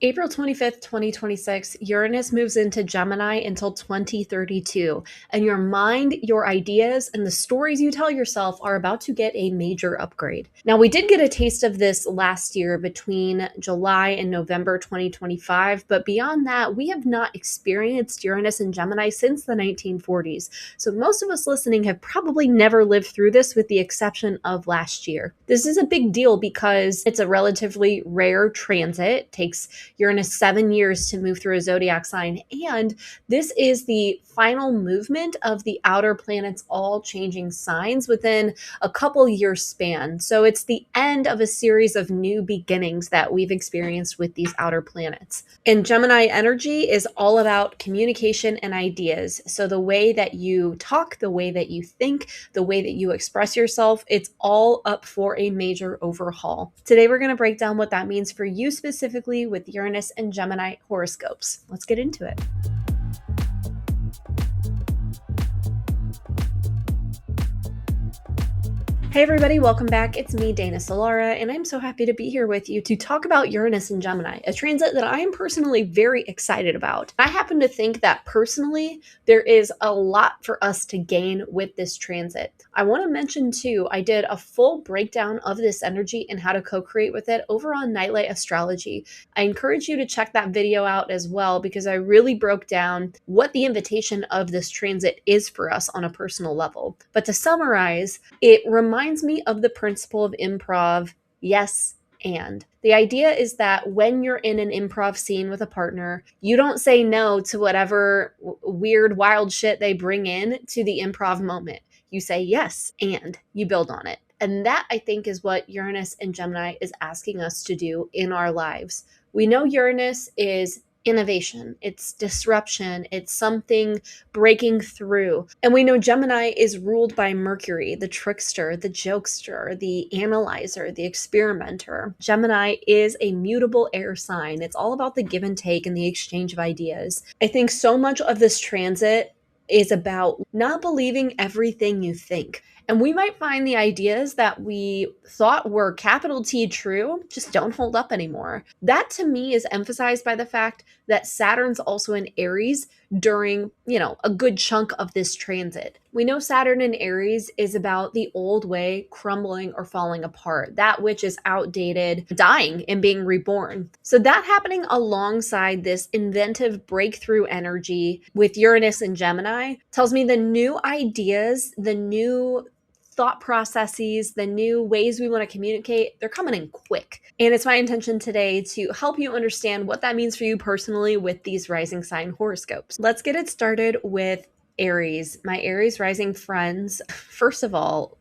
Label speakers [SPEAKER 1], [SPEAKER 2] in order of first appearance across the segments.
[SPEAKER 1] April 25th, 2026, Uranus moves into Gemini until 2032, and your mind, your ideas, and the stories you tell yourself are about to get a major upgrade. Now, we did get a taste of this last year between July and November 2025, but beyond that, we have not experienced Uranus in Gemini since the 1940s. So most of us listening have probably never lived through this with the exception of last year. This is a big deal because it's a relatively rare transit. It takes Uranus 7 years to move through a zodiac sign, and this is the final movement of the outer planets all changing signs within a couple years span. So it's the end of a series of new beginnings that we've experienced with these outer planets. And Gemini energy is all about communication and ideas. So the way that you talk, the way that you think, the way that you express yourself, it's all up for a major overhaul. Today we're going to break down what that means for you specifically with Uranus and Gemini horoscopes. Let's get into it. Hey everybody, welcome back. It's me, Dana Solara, and I'm so happy to be here with you to talk about Uranus and Gemini, a transit that I am personally very excited about. I happen to think that personally, there is a lot for us to gain with this transit. I want to mention too, I did a full breakdown of this energy and how to co-create with it over on Nightlight Astrology. I encourage you to check that video out as well because I really broke down what the invitation of this transit is for us on a personal level. But to summarize, it reminds me of the principle of improv, yes, and. The idea is that when you're in an improv scene with a partner, you don't say no to whatever weird, wild shit they bring in to the improv moment. You say yes, and you build on it. And that, I think, is what Uranus and Gemini is asking us to do in our lives. We know Uranus is innovation, it's disruption, it's something breaking through. And we know Gemini is ruled by Mercury, the trickster, the jokester, the analyzer, the experimenter. Gemini is a mutable air sign. It's all about the give and take and the exchange of ideas. I think so much of this transit is about not believing everything you think. And we might find the ideas that we thought were capital T true just don't hold up anymore. That to me is emphasized by the fact that Saturn's also in Aries during, a good chunk of this transit. We know Saturn in Aries is about the old way crumbling or falling apart, that which is outdated, dying and being reborn. So that happening alongside this inventive breakthrough energy with Uranus and Gemini tells me the new ideas, the new thought processes, the new ways we want to communicate, they're coming in quick. And it's my intention today to help you understand what that means for you personally with these rising sign horoscopes. Let's get it started with Aries. My Aries rising friends, first of all,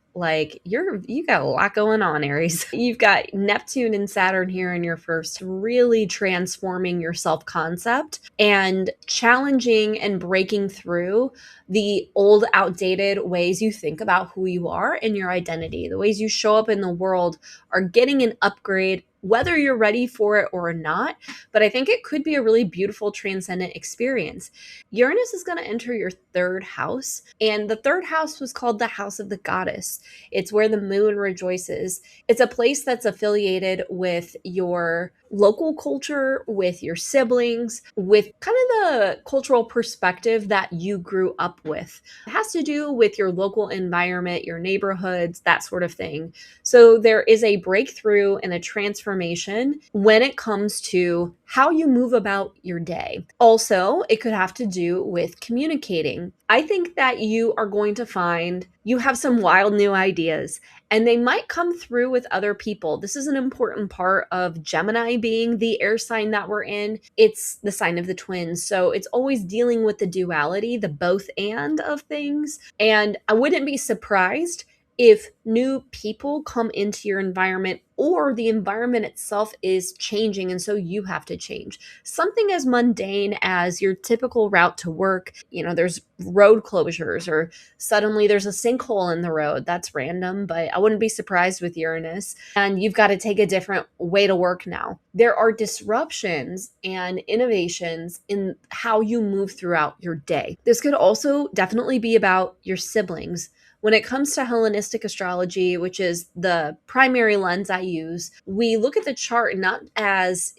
[SPEAKER 1] you got a lot going on, Aries. You've got Neptune and Saturn here in your first, really transforming your self-concept and challenging and breaking through the old, outdated ways you think about who you are and your identity. The ways you show up in the world are getting an upgrade, whether you're ready for it or not. But I think it could be a really beautiful transcendent experience. Uranus is going to enter your third house, and the third house was called the house of the goddess. It's where the moon rejoices. It's a place that's affiliated with your local culture, with your siblings, with kind of the cultural perspective that you grew up with. It has to do with your local environment, your neighborhoods, that sort of thing. So there is a breakthrough and a transformation when it comes to how you move about your day. Also, it could have to do with communicating. I think that you are going to find you have some wild new ideas, and they might come through with other people. This is an important part of Gemini being the air sign that we're in. It's the sign of the twins. So it's always dealing with the duality, the both and of things. And I wouldn't be surprised if new people come into your environment or the environment itself is changing and so you have to change. Something as mundane as your typical route to work, there's road closures or suddenly there's a sinkhole in the road. That's random, but I wouldn't be surprised with Uranus. And you've got to take a different way to work now. There are disruptions and innovations in how you move throughout your day. This could also definitely be about your siblings. When it comes to Hellenistic astrology, which is the primary lens I use, we look at the chart not as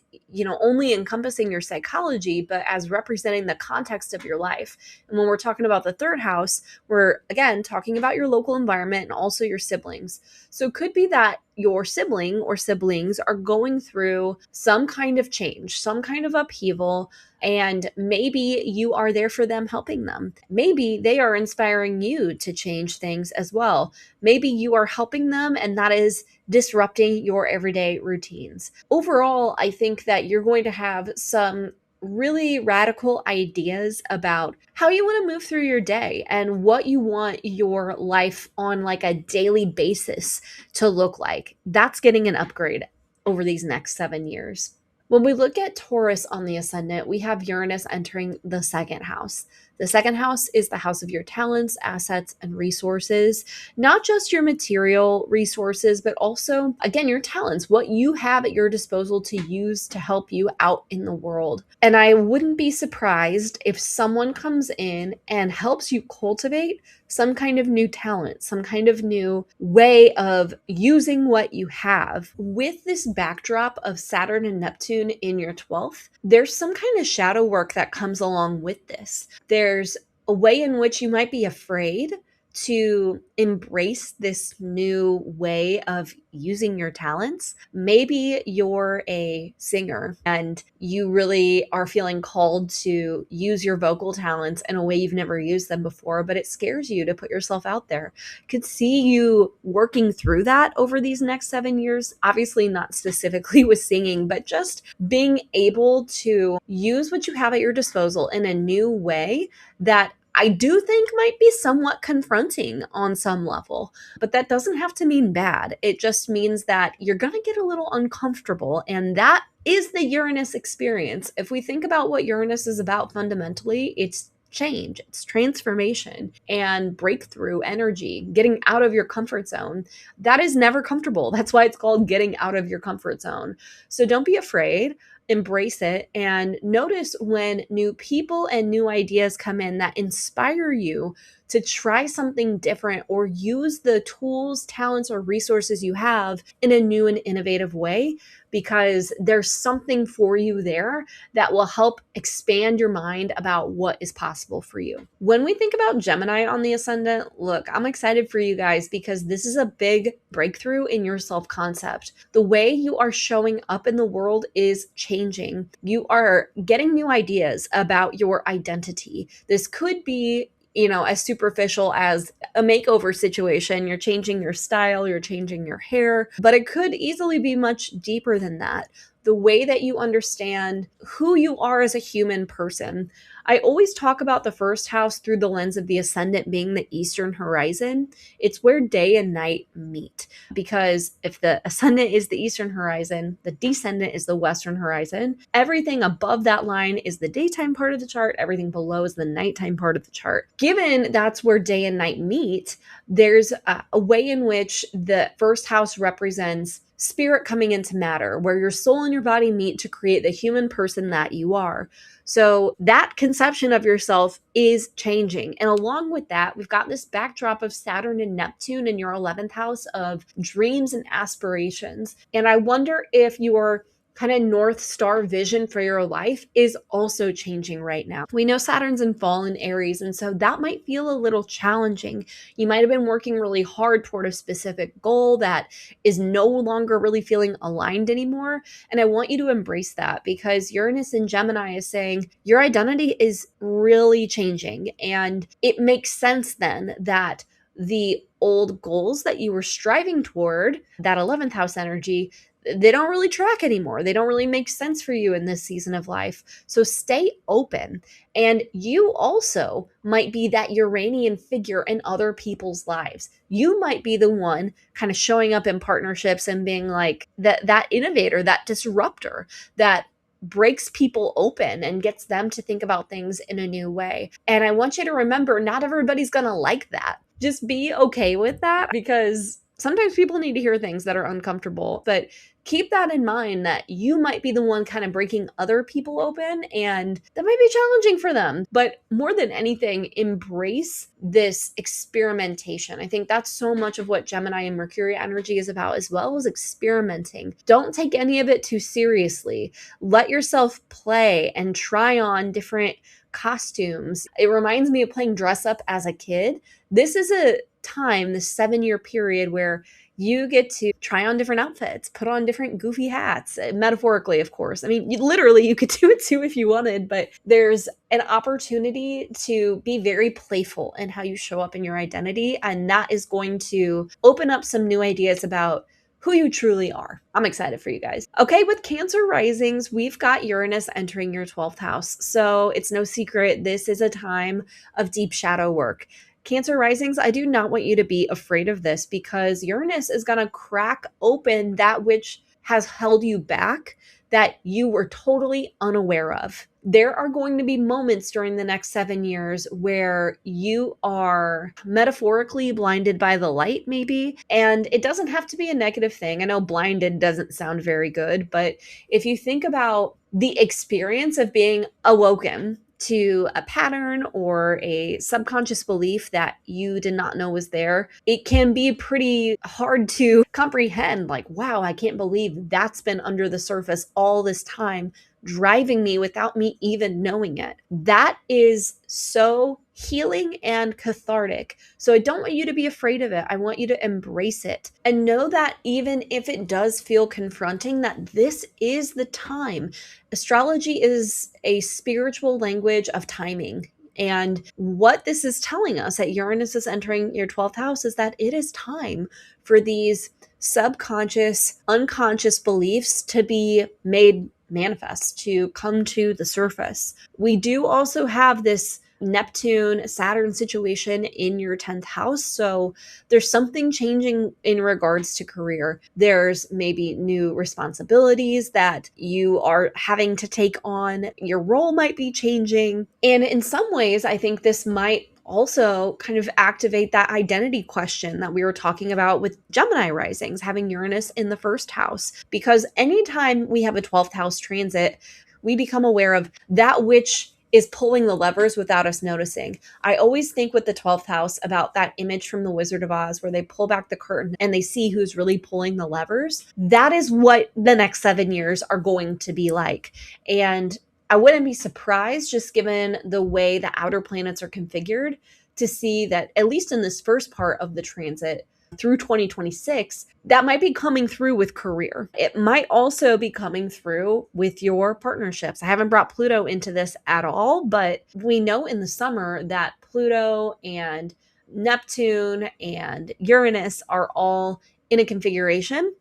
[SPEAKER 1] only encompassing your psychology, but as representing the context of your life. And when we're talking about the third house, we're again talking about your local environment and also your siblings. So it could be that your sibling or siblings are going through some kind of change, some kind of upheaval, and maybe you are there for them, helping them. Maybe they are inspiring you to change things as well. Maybe you are helping them, and that is disrupting your everyday routines. Overall, I think that you're going to have some really radical ideas about how you want to move through your day and what you want your life on like a daily basis to look like. That's getting an upgrade over these next 7 years. When we look at Taurus on the ascendant, we have Uranus entering the second house. The second house is the house of your talents, assets, and resources, not just your material resources, but also, again, your talents, what you have at your disposal to use to help you out in the world. And I wouldn't be surprised if someone comes in and helps you cultivate some kind of new talent, some kind of new way of using what you have. With this backdrop of Saturn and Neptune in your 12th, there's some kind of shadow work that comes along with this. There's a way in which you might be afraid to embrace this new way of using your talents. Maybe you're a singer and you really are feeling called to use your vocal talents in a way you've never used them before, but it scares you to put yourself out there. Could see you working through that over these next 7 years. Obviously, not specifically with singing, but just being able to use what you have at your disposal in a new way that I do think might be somewhat confronting on some level, but that doesn't have to mean bad. It just means that you're going to get a little uncomfortable, and that is the Uranus experience. If we think about what Uranus is about fundamentally, it's change, it's transformation and breakthrough energy, getting out of your comfort zone. That is never comfortable. That's why it's called getting out of your comfort zone. So don't be afraid. Embrace it and notice when new people and new ideas come in that inspire you to try something different or use the tools, talents, or resources you have in a new and innovative way, because there's something for you there that will help expand your mind about what is possible for you. When we think about Gemini on the ascendant, look, I'm excited for you guys because this is a big breakthrough in your self-concept. The way you are showing up in the world is changing. You are getting new ideas about your identity. This could be as superficial as a makeover situation. You're changing your style, you're changing your hair, but it could easily be much deeper than that. The way that you understand who you are as a human person. I always talk about the first house through the lens of the ascendant being the eastern horizon. It's where day and night meet. Because if the ascendant is the eastern horizon, the descendant is the western horizon. Everything above that line is the daytime part of the chart. Everything below is the nighttime part of the chart. Given that's where day and night meet, there's a way in which the first house represents spirit coming into matter, where your soul and your body meet to create the human person that you are. So that conception of yourself is changing. And along with that, we've got this backdrop of Saturn and Neptune in your 11th house of dreams and aspirations. And I wonder if your kind of North Star vision for your life is also changing right now. We know Saturn's in fall in Aries, and so that might feel a little challenging. You might have been working really hard toward a specific goal that is no longer really feeling aligned anymore. And I want you to embrace that, because Uranus in Gemini is saying your identity is really changing. And it makes sense then that the old goals that you were striving toward, that 11th house energy, they don't really track anymore. They don't really make sense for you in this season of life. So stay open. And you also might be that Uranian figure in other people's lives. You might be the one kind of showing up in partnerships and being like that innovator, that disruptor that breaks people open and gets them to think about things in a new way. And I want you to remember, not everybody's going to like that. Just be okay with that, because Sometimes people need to hear things that are uncomfortable, but keep that in mind that you might be the one kind of breaking other people open, and that might be challenging for them. But more than anything, embrace this experimentation. I think that's so much of what Gemini and Mercury energy is about, as well as experimenting. Don't take any of it too seriously. Let yourself play and try on different costumes. It reminds me of playing dress up as a kid. This is a time, this 7-year period, where you get to try on different outfits, put on different goofy hats, metaphorically, of course. I mean, literally, you could do it too if you wanted, but there's an opportunity to be very playful in how you show up in your identity. And that is going to open up some new ideas about who you truly are. I'm excited for you guys. Okay, with Cancer risings, we've got Uranus entering your 12th house. So it's no secret, this is a time of deep shadow work. Cancer risings, I do not want you to be afraid of this, because Uranus is going to crack open that which has held you back, that you were totally unaware of. There are going to be moments during the next 7 years where you are metaphorically blinded by the light, maybe. And it doesn't have to be a negative thing. I know blinded doesn't sound very good, but if you think about the experience of being awoken to a pattern or a subconscious belief that you did not know was there, it can be pretty hard to comprehend. Like, wow, I can't believe that's been under the surface all this time, driving me without me even knowing it. That is so healing and cathartic. So I don't want you to be afraid of it. I want you to embrace it and know that even if it does feel confronting, that this is the time. Astrology is a spiritual language of timing. And what this is telling us that Uranus is entering your 12th house is that it is time for these subconscious, unconscious beliefs to be made manifest, to come to the surface. We do also have this Neptune Saturn situation in your 10th house. So there's something changing in regards to career. There's maybe new responsibilities that you are having to take on. Your role might be changing. And in some ways, I think this might also kind of activate that identity question that we were talking about with Gemini risings, having Uranus in the first house. Because anytime we have a 12th house transit, we become aware of that which is pulling the levers without us noticing. I always think with the 12th house about that image from the Wizard of Oz where they pull back the curtain and they see who's really pulling the levers. That is what the next 7 years are going to be like. And I wouldn't be surprised, just given the way the outer planets are configured, to see that at least in this first part of the transit through 2026, that might be coming through with career. It might also be coming through with your partnerships. I haven't brought Pluto into this at all, but we know in the summer that Pluto and Neptune and Uranus are all in a configuration,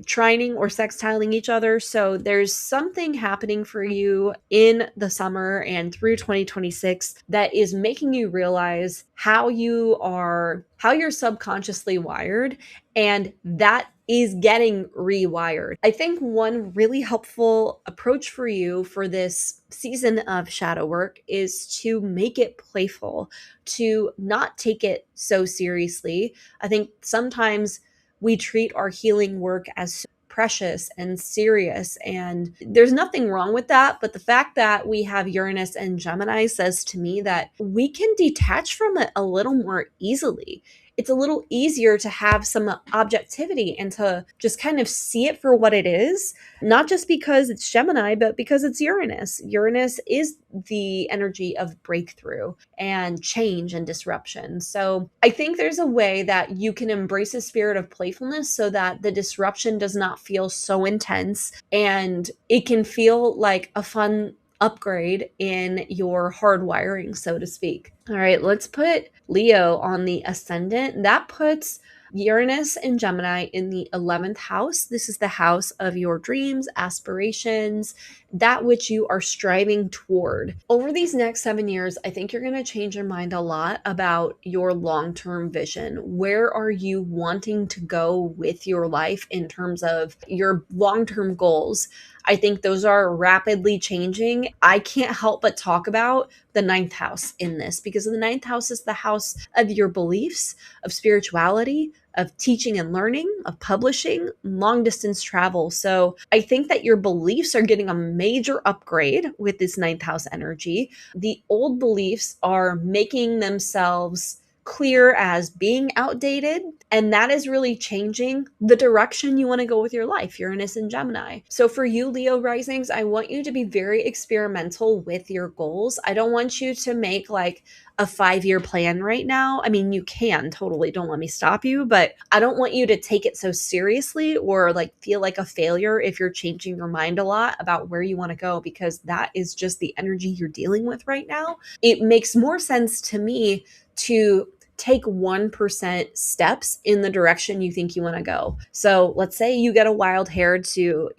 [SPEAKER 1] trining or sextiling each other. So there's something happening for you in the summer and through 2026 that is making you realize how you're subconsciously wired, and that is getting rewired. I think one really helpful approach for you for this season of shadow work is to make it playful, to not take it so seriously. I think sometimes we treat our healing work as precious and serious, and there's nothing wrong with that. But the fact that we have Uranus and Gemini says to me that we can detach from it a little more easily. It's a little easier to have some objectivity and to just kind of see it for what it is, not just because it's Gemini, but because it's Uranus. Uranus is the energy of breakthrough and change and disruption. So I think there's a way that you can embrace a spirit of playfulness so that the disruption does not feel so intense, and it can feel like a fun upgrade in your hardwiring, so to speak. All right, let's put Leo on the ascendant. That puts Uranus and Gemini in the 11th house. This is the house of your dreams, aspirations, that which you are striving toward. Over these next 7 years, I think you're going to change your mind a lot about your long-term vision. Where are you wanting to go with your life in terms of your long-term goals? I think those are rapidly changing. I can't help but talk about the 9th house in this, because the 9th house is the house of your beliefs, of spirituality, of teaching and learning, of publishing, long distance travel. So I think that your beliefs are getting a major upgrade with this ninth house energy. The old beliefs are making themselves clear as being outdated, and that is really changing the direction you want to go with your life, Uranus and Gemini. So for you, Leo risings, I want you to be very experimental with your goals. I don't want you to make like a 5-year plan right now. I mean, you can totally, don't let me stop you, but I don't want you to take it so seriously or like feel like a failure if you're changing your mind a lot about where you want to go, because that is just the energy you're dealing with right now. It makes more sense to me to take 1% steps in the direction you think you want to go. So let's say you get a wild hair to,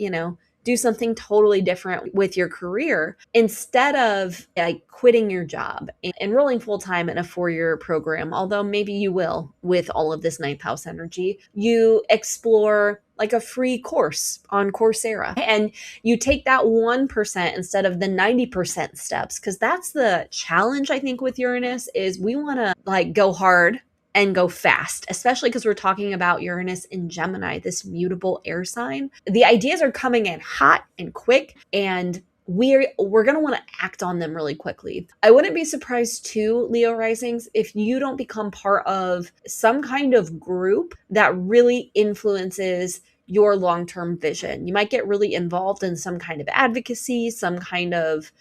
[SPEAKER 1] do something totally different with your career. Instead of like quitting your job and enrolling full time in a 4-year program, although maybe you will with all of this ninth house energy, you explore like a free course on Coursera and you take that 1% instead of the 90% steps. Cause that's the challenge, I think, with Uranus is we want to like go hard and go fast, especially because we're talking about Uranus in Gemini, this mutable air sign. The ideas are coming in hot and quick, and we're going to want to act on them really quickly. I wouldn't be surprised too, Leo risings, if you don't become part of some kind of group that really influences your long-term vision. You might get really involved in some kind of advocacy, some kind of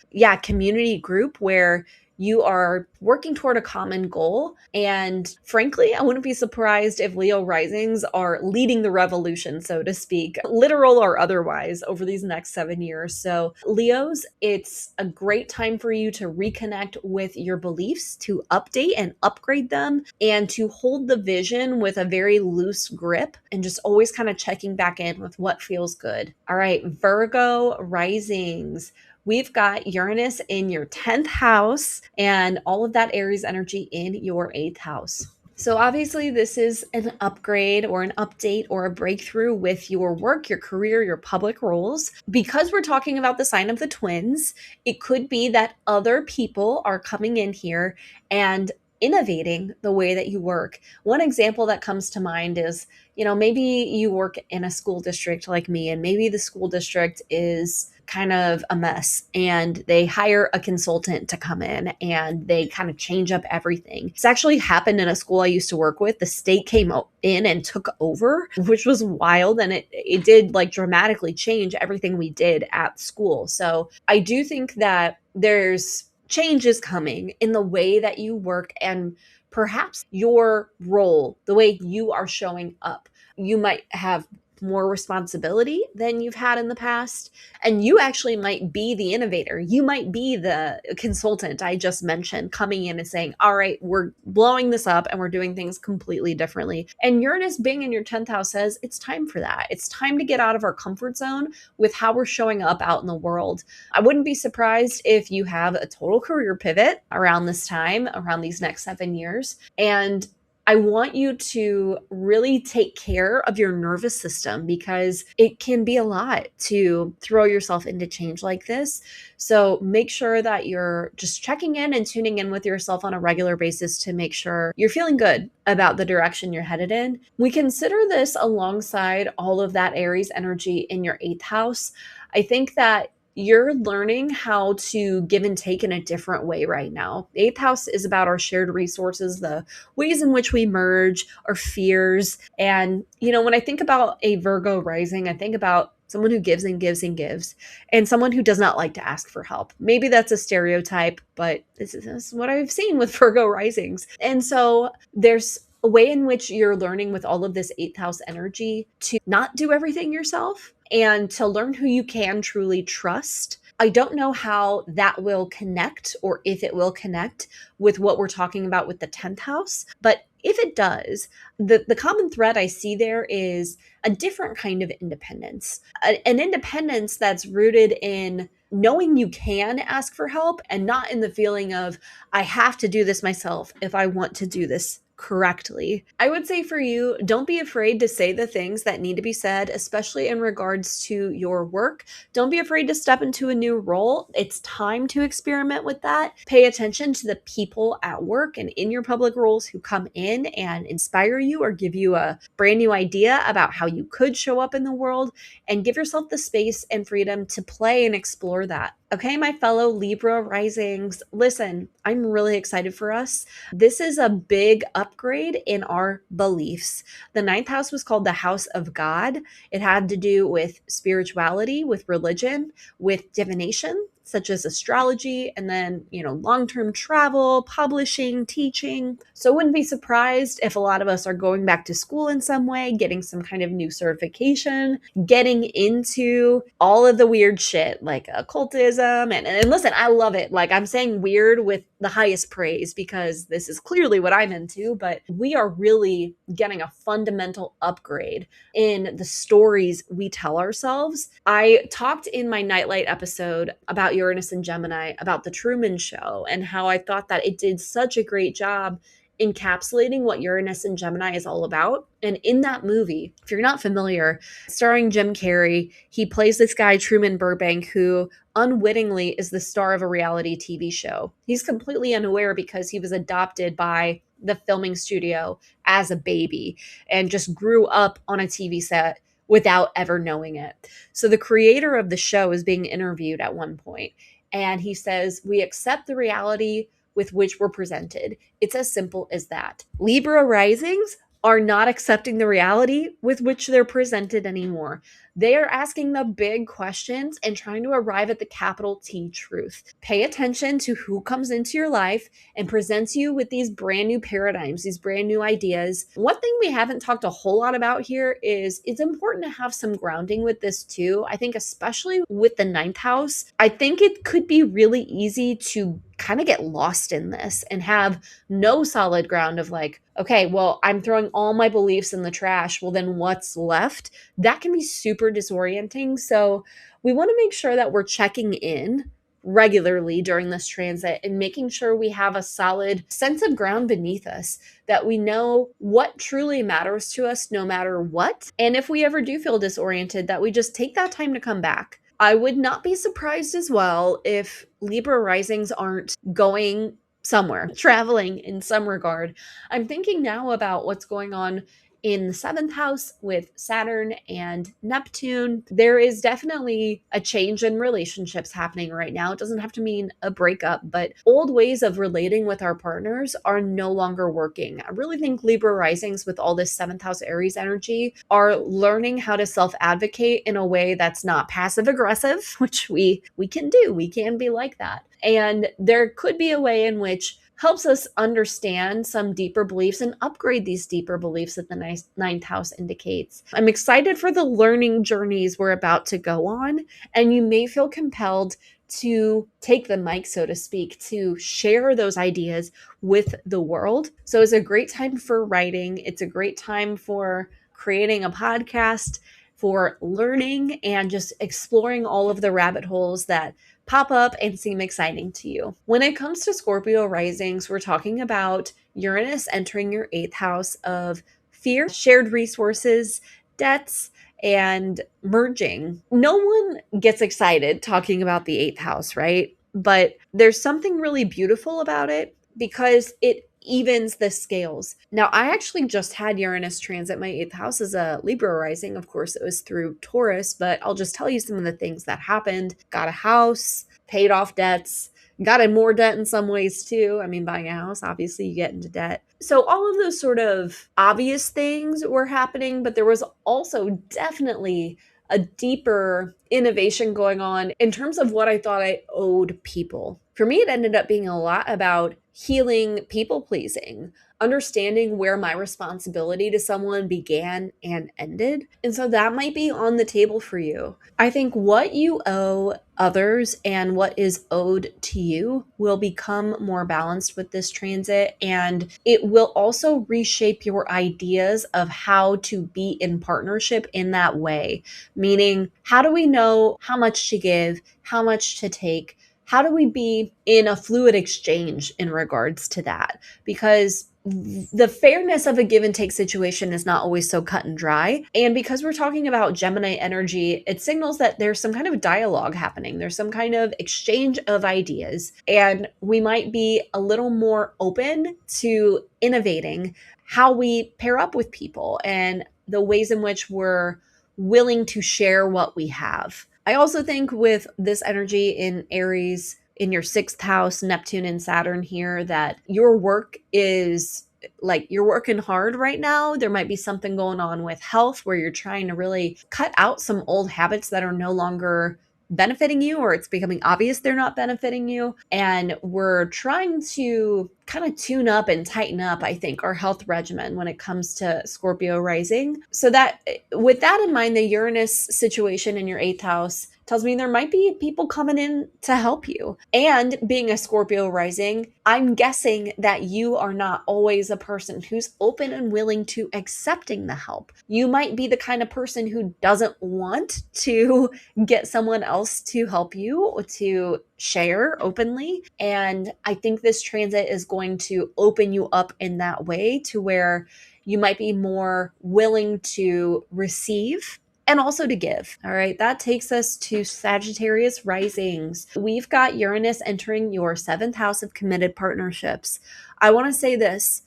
[SPEAKER 1] community group where you are working toward a common goal. And frankly, I wouldn't be surprised if Leo risings are leading the revolution, so to speak, literal or otherwise, over these next 7 years. So Leos, it's a great time for you to reconnect with your beliefs, to update and upgrade them, and to hold the vision with a very loose grip and just always kind of checking back in with what feels good. All right, Virgo risings. We've got Uranus in your 10th house and all of that Aries energy in your 8th house. So obviously this is an upgrade or an update or a breakthrough with your work, your career, your public roles. Because we're talking about the sign of the twins, it could be that other people are coming in here and innovating the way that you work. One example that comes to mind is, maybe you work in a school district like me, and maybe the school district is kind of a mess and they hire a consultant to come in and they kind of change up everything. It's actually happened in a school I used to work with. The state came in and took over, which was wild, and it did like dramatically change everything we did at school. So I do think that there's changes coming in the way that you work and perhaps your role, the way you are showing up. You might have more responsibility than you've had in the past. And you actually might be the innovator. You might be the consultant I just mentioned coming in and saying, all right, we're blowing this up and we're doing things completely differently. And Uranus being in your 10th house says it's time for that. It's time to get out of our comfort zone with how we're showing up out in the world. I wouldn't be surprised if you have a total career pivot around this time, around these next 7 years. And I want you to really take care of your nervous system because it can be a lot to throw yourself into change like this. So make sure that you're just checking in and tuning in with yourself on a regular basis to make sure you're feeling good about the direction you're headed in. We consider this alongside all of that Aries energy in your 8th house. I think that you're learning how to give and take in a different way right now. The 8th house is about our shared resources, the ways in which we merge, our fears. And, when I think about a Virgo rising, I think about someone who gives and gives and gives, and someone who does not like to ask for help. Maybe that's a stereotype, but this is what I've seen with Virgo risings. And so there's a way in which you're learning with all of this 8th house energy to not do everything yourself and to learn who you can truly trust. I don't know how that will connect or if it will connect with what we're talking about with the 10th house, but if it does, the common thread I see there is a different kind of independence, an independence that's rooted in knowing you can ask for help and not in the feeling of, I have to do this myself if I want to do this correctly. I would say for you, don't be afraid to say the things that need to be said, especially in regards to your work. Don't be afraid to step into a new role. It's time to experiment with that. Pay attention to the people at work and in your public roles who come in and inspire you or give you a brand new idea about how you could show up in the world, and give yourself the space and freedom to play and explore that. Okay, my fellow Libra risings, listen, I'm really excited for us. This is a big upgrade in our beliefs. The ninth house was called the house of God. It had to do with spirituality, with religion, with divination, such as astrology, and then, long-term travel, publishing, teaching. So I wouldn't be surprised if a lot of us are going back to school in some way, getting some kind of new certification, getting into all of the weird shit like occultism. And listen, I love it. Like, I'm saying weird with the highest praise because this is clearly what I'm into, but we are really getting a fundamental upgrade in the stories we tell ourselves. I talked in my Nightlight episode about Uranus and Gemini, about the Truman Show, and how I thought that it did such a great job encapsulating what Uranus and Gemini is all about. And in that movie, if you're not familiar, starring Jim Carrey, he plays this guy, Truman Burbank, who unwittingly is the star of a reality TV show. He's completely unaware because he was adopted by the filming studio as a baby and just grew up on a TV set without ever knowing it. So the creator of the show is being interviewed at one point, and he says, "We accept the reality with which we're presented. It's as simple as that." Libra risings are not accepting the reality with which they're presented anymore. They are asking the big questions and trying to arrive at the capital T truth. Pay attention to who comes into your life and presents you with these brand new paradigms, these brand new ideas. One thing we haven't talked a whole lot about here is it's important to have some grounding with this too. I think especially with the ninth house, I think it could be really easy to kind of get lost in this and have no solid ground of like, okay, well, I'm throwing all my beliefs in the trash. Well, then what's left? That can be super disorienting. So we want to make sure that we're checking in regularly during this transit and making sure we have a solid sense of ground beneath us, that we know what truly matters to us no matter what. And if we ever do feel disoriented, that we just take that time to come back. I would not be surprised as well if Libra risings aren't going somewhere, traveling in some regard. I'm thinking now about what's going on in the seventh house with Saturn and Neptune. There is definitely a change in relationships happening right now. It doesn't have to mean a breakup, but old ways of relating with our partners are no longer working. I really think Libra risings with all this seventh house Aries energy are learning how to self-advocate in a way that's not passive aggressive, which we can do. We can be like that. And there could be a way in which helps us understand some deeper beliefs and upgrade these deeper beliefs that the ninth house indicates. I'm excited for the learning journeys we're about to go on, and you may feel compelled to take the mic, so to speak, to share those ideas with the world. So it's a great time for writing. It's a great time for creating a podcast, for learning, and just exploring all of the rabbit holes that pop up and seem exciting to you. When it comes to Scorpio risings, we're talking about Uranus entering your eighth house of fear, shared resources, debts, and merging. No one gets excited talking about the eighth house, right? But there's something really beautiful about it because it evens the scales. Now, I actually just had Uranus transit my eighth house as a Libra rising. Of course, it was through Taurus, but I'll just tell you some of the things that happened. Got a house, paid off debts, got in more debt in some ways too. I mean, buying a house, obviously you get into debt. So all of those sort of obvious things were happening, but there was also definitely a deeper innovation going on in terms of what I thought I owed people. For me, it ended up being a lot about healing people pleasing, understanding where my responsibility to someone began and ended. And so that might be on the table for you. I think what you owe others and what is owed to you will become more balanced with this transit, and it will also reshape your ideas of how to be in partnership in that way. Meaning, how do we know how much to give, how much to take? How do we be in a fluid exchange in regards to that? Because the fairness of a give and take situation is not always so cut and dry. And because we're talking about Gemini energy, it signals that there's some kind of dialogue happening. There's some kind of exchange of ideas. And we might be a little more open to innovating how we pair up with people and the ways in which we're willing to share what we have. I also think with this energy in Aries, in your sixth house, Neptune and Saturn here, that your work is like you're working hard right now. There might be something going on with health where you're trying to really cut out some old habits that are no longer benefiting you, or it's becoming obvious they're not benefiting you. And we're trying to kind of tune up and tighten up, I think, our health regimen when it comes to Scorpio rising. So that with that in mind, the Uranus situation in your eighth house tells me there might be people coming in to help you. And being a Scorpio rising, I'm guessing that you are not always a person who's open and willing to accepting the help. You might be the kind of person who doesn't want to get someone else to help you or to share openly. And I think this transit is going to open you up in that way to where you might be more willing to receive and also to give. All right, that takes us to Sagittarius risings. We've got Uranus entering your seventh house of committed partnerships. I want to say this.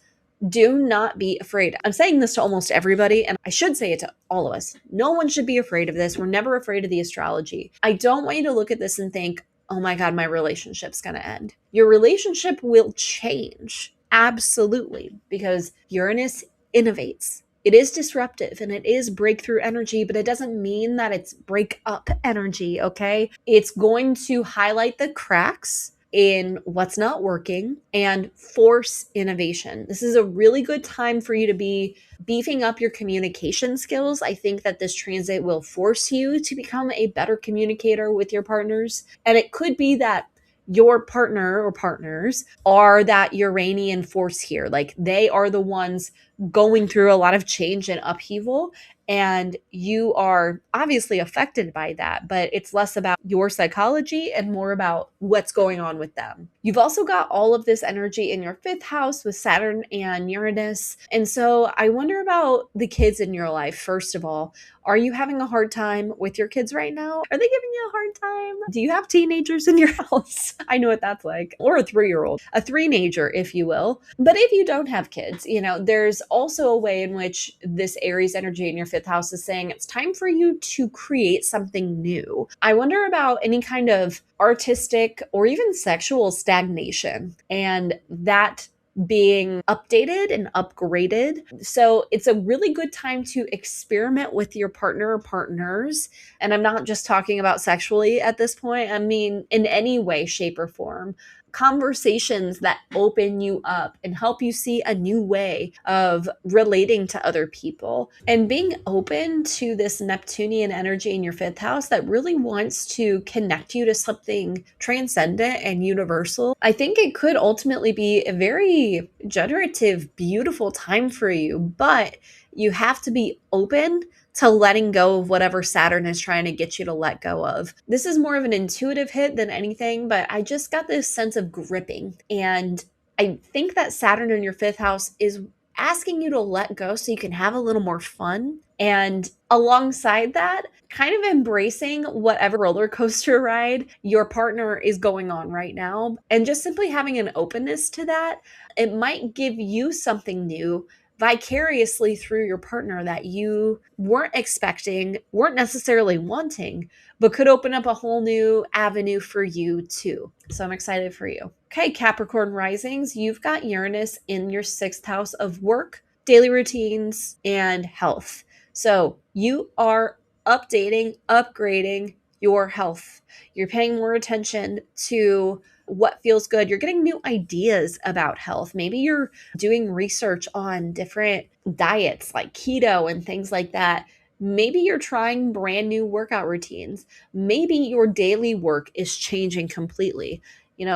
[SPEAKER 1] Do not be afraid. I'm saying this to almost everybody, and I should say it to all of us. No one should be afraid of this. We're never afraid of the astrology. I don't want you to look at this and think, oh my God, my relationship's going to end. Your relationship will change. Absolutely. Because Uranus innovates. It is disruptive and it is breakthrough energy, but it doesn't mean that it's break up energy, okay? It's going to highlight the cracks in what's not working and force innovation. This is a really good time for you to be beefing up your communication skills. I think that this transit will force you to become a better communicator with your partners. And it could be that your partner or partners are that Uranian force here. Like they are the ones going through a lot of change and upheaval. And you are obviously affected by that, but it's less about your psychology and more about what's going on with them. You've also got all of this energy in your fifth house with Saturn and Uranus. And so I wonder about the kids in your life, first of all. Are you having a hard time with your kids right now? Are they giving you a hard time? Do you have teenagers in your house? I know what that's like. Or a 3-year-old, a three-nager, if you will. But if you don't have kids, there's also a way in which this Aries energy in your fifth house is saying it's time for you to create something new. I wonder about any kind of artistic or even sexual stagnation and that being updated and upgraded. So it's a really good time to experiment with your partner or partners. And I'm not just talking about sexually at this point. I mean, in any way, shape, or form. Conversations that open you up and help you see a new way of relating to other people and being open to this Neptunian energy in your fifth house that really wants to connect you to something transcendent and universal. I think it could ultimately be a very generative, beautiful time for you, but you have to be open to letting go of whatever Saturn is trying to get you to let go of. This is more of an intuitive hit than anything, but I just got this sense of gripping. And I think that Saturn in your fifth house is asking you to let go so you can have a little more fun. And alongside that, kind of embracing whatever roller coaster ride your partner is going on right now. And just simply having an openness to that, it might give you something new vicariously through your partner that you weren't expecting, weren't necessarily wanting, but could open up a whole new avenue for you too. So I'm excited for you. Okay, Capricorn risings, you've got Uranus in your sixth house of work, daily routines, and health. So you are updating, upgrading your health. You're paying more attention to what feels good. You're getting new ideas about health. Maybe you're doing research on different diets like keto and things like that. Maybe you're trying brand new workout routines. Maybe your daily work is changing completely.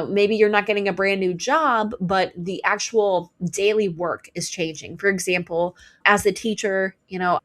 [SPEAKER 1] maybe you're not getting a brand new job, but the actual daily work is changing. For example, as a teacher,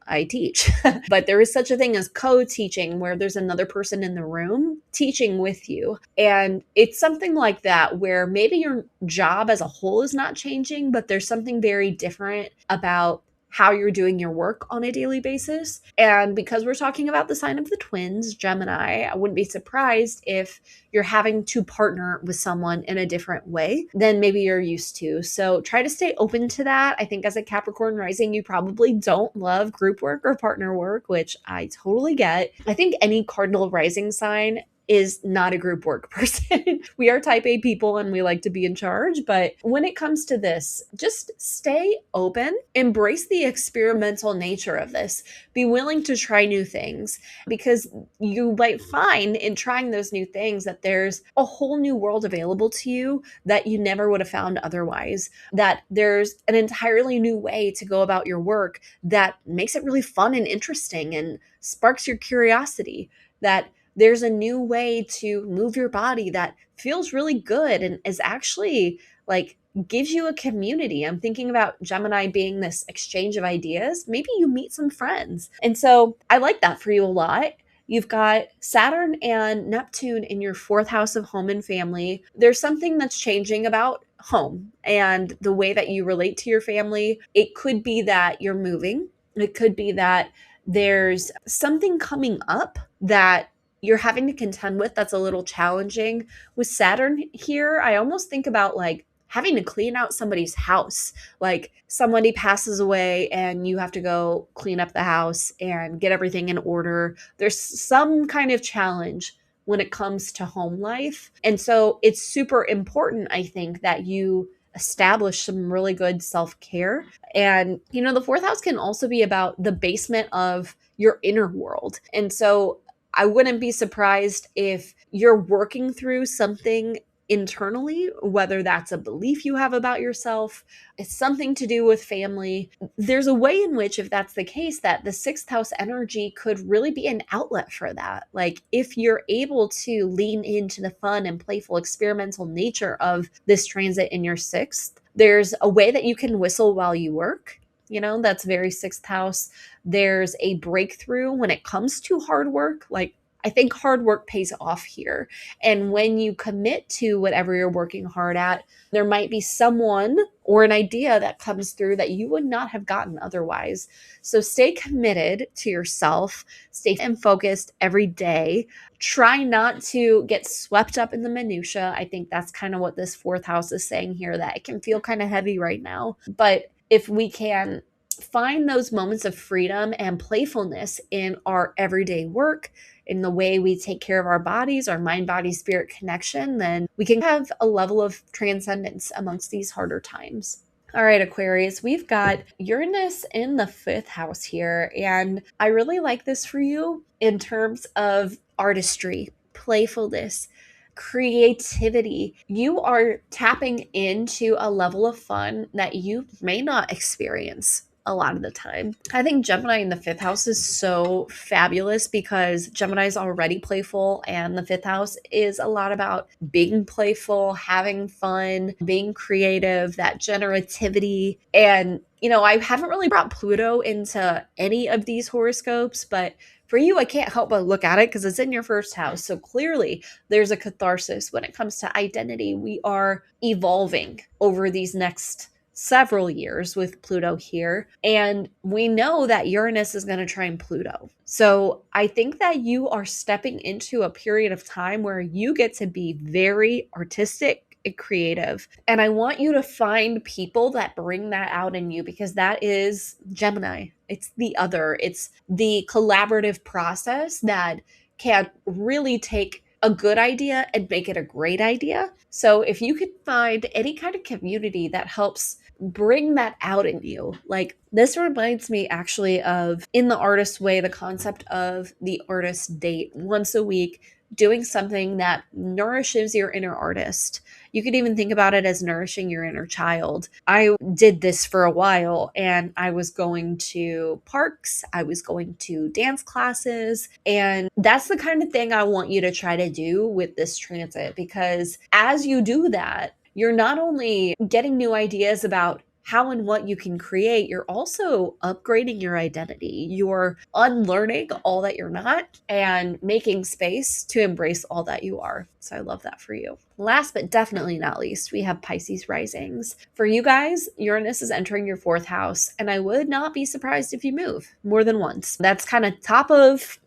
[SPEAKER 1] I teach, but there is such a thing as co-teaching where there's another person in the room teaching with you. And it's something like that where maybe your job as a whole is not changing, but there's something very different about how you're doing your work on a daily basis. And because we're talking about the sign of the twins, Gemini, I wouldn't be surprised if you're having to partner with someone in a different way than maybe you're used to. So try to stay open to that. I think as a Capricorn rising, you probably don't love group work or partner work, which I totally get. I think any cardinal rising sign is not a group work person. We are type A people and we like to be in charge. But when it comes to this, just stay open, embrace the experimental nature of this, be willing to try new things, because you might find in trying those new things that there's a whole new world available to you that you never would have found otherwise, that there's an entirely new way to go about your work that makes it really fun and interesting and sparks your curiosity, that there's a new way to move your body that feels really good and is actually like gives you a community. I'm thinking about Gemini being this exchange of ideas. Maybe you meet some friends. And so I like that for you a lot. You've got Saturn and Neptune in your fourth house of home and family. There's something that's changing about home and the way that you relate to your family. It could be that you're moving. It could be that there's something coming up that you're having to contend with that's a little challenging. With Saturn here, I almost think about like having to clean out somebody's house. Like somebody passes away and you have to go clean up the house and get everything in order. There's some kind of challenge when it comes to home life. And so it's super important, I think, that you establish some really good self-care. And, the fourth house can also be about the basement of your inner world. And so I wouldn't be surprised if you're working through something internally, whether that's a belief you have about yourself, it's something to do with family. There's a way in which, if that's the case, that the sixth house energy could really be an outlet for that. Like if you're able to lean into the fun and playful experimental nature of this transit in your sixth, there's a way that you can whistle while you work. That's very sixth house. There's a breakthrough when it comes to hard work. Like I think hard work pays off here. And when you commit to whatever you're working hard at, there might be someone or an idea that comes through that you would not have gotten otherwise. So stay committed to yourself, stay focused every day. Try not to get swept up in the minutia. I think that's kind of what this fourth house is saying here, that it can feel kind of heavy right now. But if we can find those moments of freedom and playfulness in our everyday work, in the way we take care of our bodies, our mind, body, spirit connection, then we can have a level of transcendence amongst these harder times. All right, Aquarius, we've got Uranus in the fifth house here. And I really like this for you in terms of artistry, playfulness, creativity. You are tapping into a level of fun that you may not experience a lot of the time. I think Gemini in the fifth house is so fabulous because Gemini is already playful, and the fifth house is a lot about being playful, having fun, being creative, that generativity. And, I haven't really brought Pluto into any of these horoscopes, but for you, I can't help but look at it because it's in your first house. So clearly there's a catharsis when it comes to identity. We are evolving over these next several years with Pluto here. And we know that Uranus is going to trine Pluto. So I think that you are stepping into a period of time where you get to be very artistic and creative. And I want you to find people that bring that out in you, because that is Gemini. It's the other. It's the collaborative process that can really take a good idea and make it a great idea. So if you could find any kind of community that helps bring that out in you, like this reminds me actually of, in the artist way, the concept of the artist date once a week. doing something that nourishes your inner artist. You could even think about it as nourishing your inner child. I did this for a while, and I was going to parks, I was going to dance classes, and that's the kind of thing I want you to try to do with this transit, because as you do that, you're not only getting new ideas about how and what you can create, you're also upgrading your identity. You're unlearning all that you're not and making space to embrace all that you are. So I love that for you. Last but definitely not least, we have Pisces risings. For you guys, Uranus is entering your fourth house, and I would not be surprised if you move more than once. That's kind of top of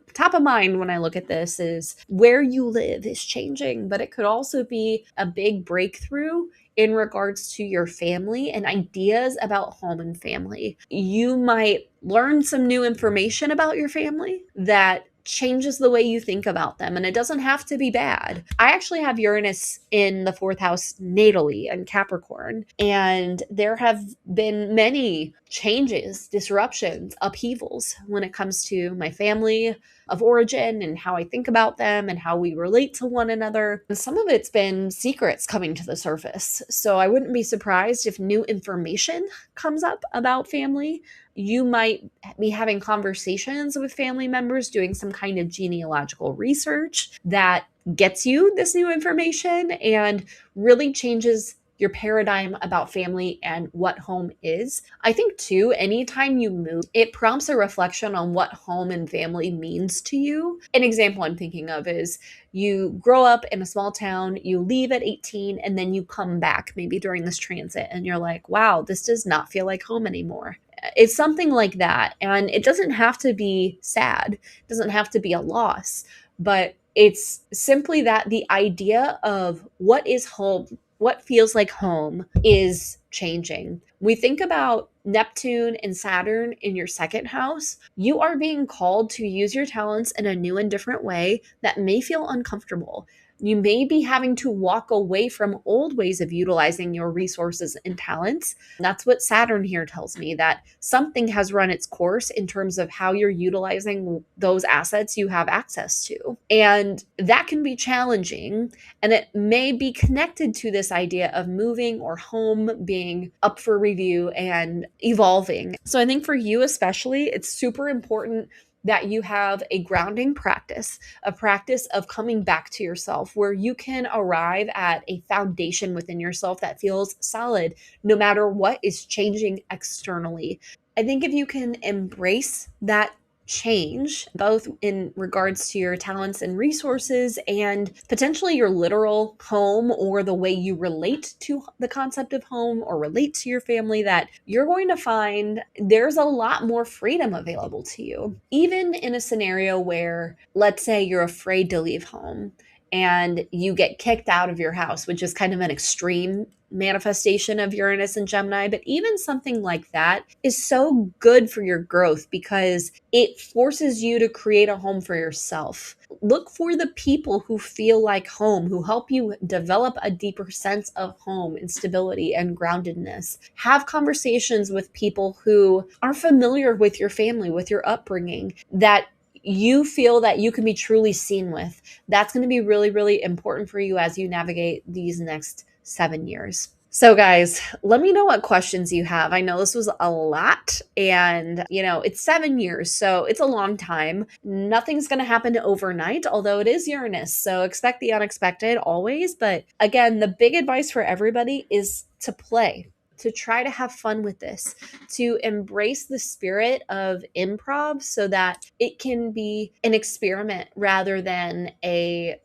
[SPEAKER 1] mind when I look at this, is where you live is changing, but it could also be a big breakthrough in regards to your family and ideas about home and family. You might learn some new information about your family that changes the way you think about them, and it doesn't have to be bad. I actually have Uranus in the fourth house natally in Capricorn, and there have been many changes, disruptions, upheavals when it comes to my family of origin and how I think about them and how we relate to one another. And some of it's been secrets coming to the surface. So I wouldn't be surprised if new information comes up about family. You might be having conversations with family members, doing some kind of genealogical research that gets you this new information and really changes your paradigm about family and what home is. I think too, anytime you move, it prompts a reflection on what home and family means to you. An example I'm thinking of is you grow up in a small town, you leave at 18, and then you come back maybe during this transit and you're like, wow, this does not feel like home anymore. It's something like that. And it doesn't have to be sad, it doesn't have to be a loss, but it's simply that the idea of what is home, what feels like home, is changing. We think about Neptune and Saturn in your second house. You are being called to use your talents in a new and different way that may feel uncomfortable. You may be having to walk away from old ways of utilizing your resources and talents. That's what Saturn here tells me, that something has run its course in terms of how you're utilizing those assets you have access to. And that can be challenging. And it may be connected to this idea of moving or home being up for review and evolving. So I think for you especially, it's super important that you have a grounding practice, a practice of coming back to yourself where you can arrive at a foundation within yourself that feels solid no matter what is changing externally. I think if you can embrace that change, both in regards to your talents and resources and potentially your literal home or the way you relate to the concept of home or relate to your family, that you're going to find there's a lot more freedom available to you. Even in a scenario where, let's say, you're afraid to leave home and you get kicked out of your house, which is kind of an extreme manifestation of Uranus and Gemini, but even something like that is so good for your growth because it forces you to create a home for yourself. Look for the people who feel like home, who help you develop a deeper sense of home and stability and groundedness. Have conversations with people who are familiar with your family, with your upbringing, that you feel that you can be truly seen with. That's going to be really, really important for you as you navigate these next 7 years. So guys, let me know what questions you have. I know this was a lot and, it's 7 years, so it's a long time. Nothing's going to happen overnight, although it is Uranus. So expect the unexpected always. But again, the big advice for everybody is to play, to try to have fun with this, to embrace the spirit of improv so that it can be an experiment rather than a,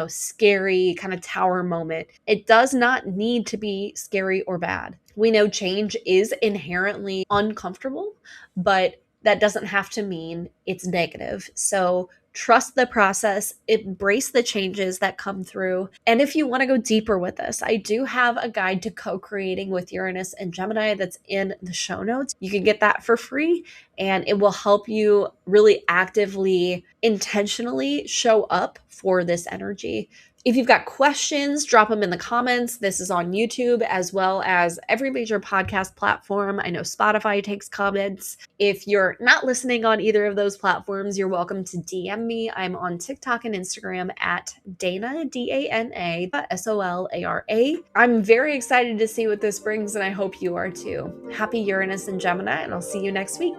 [SPEAKER 1] scary kind of tower moment. It does not need to be scary or bad. We know change is inherently uncomfortable, but that doesn't have to mean it's negative. So trust the process, embrace the changes that come through. And if you want to go deeper with this, I do have a guide to co-creating with Uranus and Gemini that's in the show notes. You can get that for free, and it will help you really actively, intentionally show up for this energy. If you've got questions, drop them in the comments. This is on YouTube as well as every major podcast platform. I know Spotify takes comments. If you're not listening on either of those platforms, you're welcome to DM me. I'm on TikTok and Instagram at Dana, Dana, Solara. I'm very excited to see what this brings, and I hope you are too. Happy Uranus and Gemini, and I'll see you next week.